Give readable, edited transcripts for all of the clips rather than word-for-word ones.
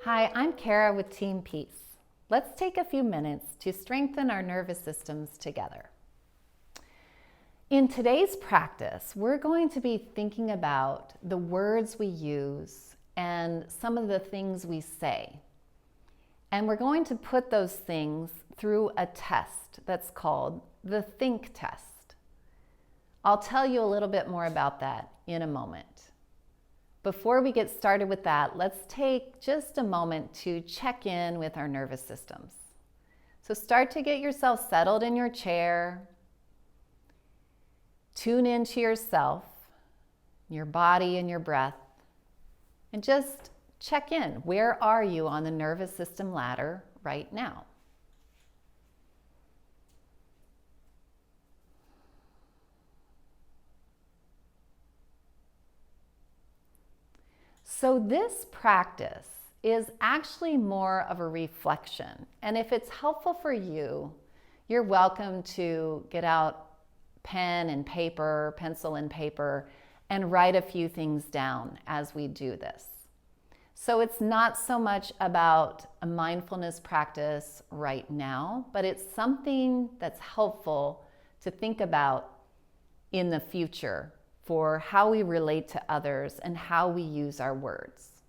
Hi, I'm Kara with Team Peace. Let's take a few minutes to strengthen our nervous systems together. In today's practice, we're going to be thinking about the words we use and some of the things we say. And we're going to put those things through a test that's called the THiNK test. I'll tell you a little bit more about that in a moment. Before we get started with that, let's take just a moment to check in with our nervous systems. So start to get yourself settled in your chair. Tune into yourself, your body and your breath, and just check in. Where are you on the nervous system ladder right now? So this practice is actually more of a reflection. And if it's helpful for you, you're welcome to get out pen and paper, pencil and paper, and write a few things down as we do this. So it's not so much about a mindfulness practice right now, but it's something that's helpful to think about in the future for how we relate to others and how we use our words.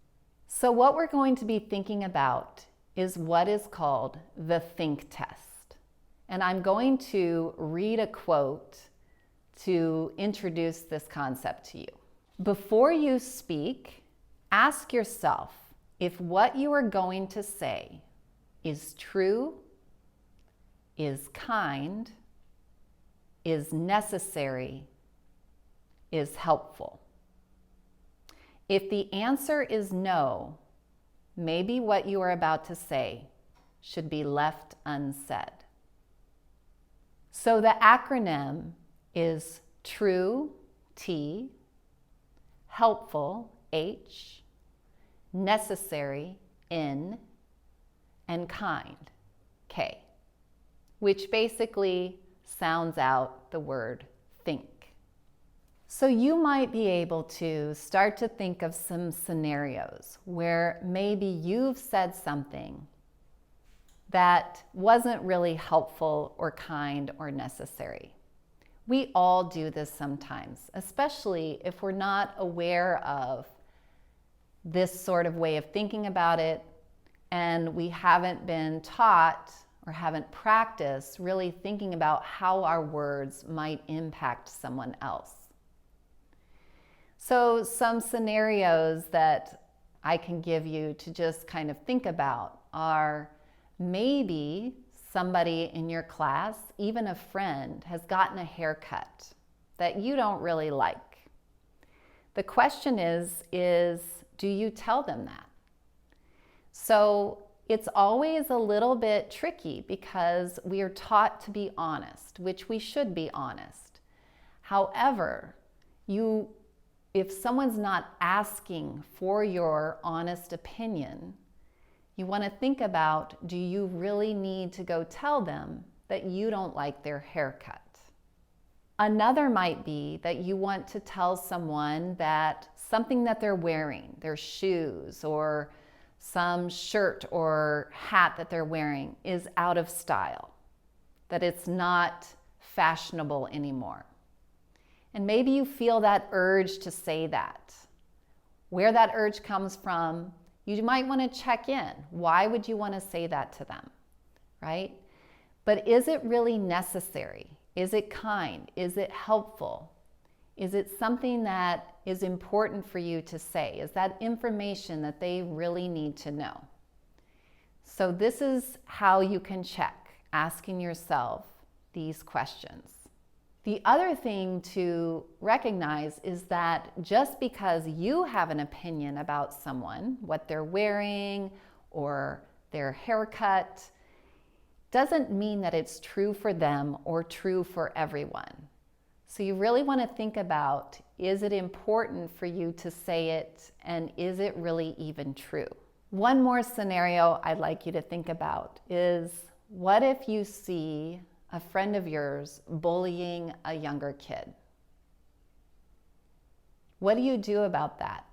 So what we're going to be thinking about is what is called the THiNK test. And I'm going to read a quote to introduce this concept to you. Before you speak, ask yourself if what you are going to say is true, is kind, is necessary, is helpful. If the answer is no, maybe what you are about to say should be left unsaid. So the acronym is true, T, helpful, H, necessary, N, and kind, K, which basically sounds out the word think. So you might be able to start to think of some scenarios where maybe you've said something that wasn't really helpful or kind or necessary. We all do this sometimes, especially if we're not aware of this sort of way of thinking about it and we haven't been taught or haven't practiced really thinking about how our words might impact someone else. So some scenarios that I can give you to just kind of think about are maybe somebody in your class, even a friend, has gotten a haircut that you don't really like. The question is do you tell them that? So it's always a little bit tricky because we are taught to be honest, which we should be honest. However, if someone's not asking for your honest opinion, you want to think about, do you really need to go tell them that you don't like their haircut? Another might be that you want to tell someone that something that they're wearing, their shoes or some shirt or hat that they're wearing, is out of style, that it's not fashionable anymore. And maybe you feel that urge to say that. Where that urge comes from, you might want to check in. Why would you want to say that to them, right? But is it really necessary? Is it kind? Is it helpful? Is it something that is important for you to say? Is that information that they really need to know? So this is how you can check, asking yourself these questions. The other thing to recognize is that just because you have an opinion about someone, what they're wearing or their haircut, doesn't mean that it's true for them or true for everyone. So you really want to think about, is it important for you to say it, and is it really even true? One more scenario I'd like you to think about is, what if you see a friend of yours bullying a younger kid? What do you do about that?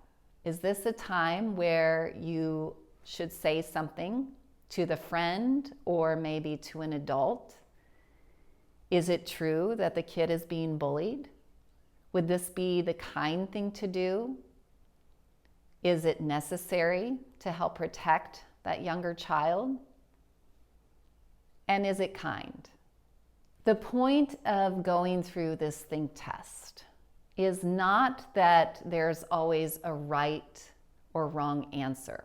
Is this a time where you should say something to the friend or maybe to an adult? Is it true that the kid is being bullied? Would this be the kind thing to do? Is it necessary to help protect that younger child? And is it kind? The point of going through this THiNK test is not that there's always a right or wrong answer,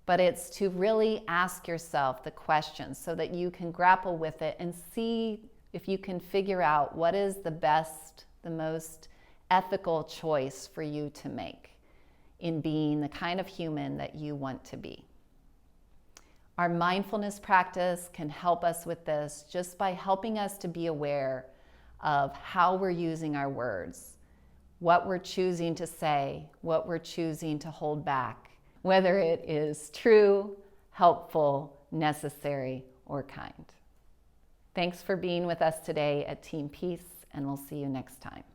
but it's to really ask yourself the questions so that you can grapple with it and see if you can figure out what is the best, the most ethical choice for you to make in being the kind of human that you want to be. Our mindfulness practice can help us with this just by helping us to be aware of how we're using our words, what we're choosing to say, what we're choosing to hold back, whether it is true, helpful, necessary, or kind. Thanks for being with us today at Team Peace, and we'll see you next time.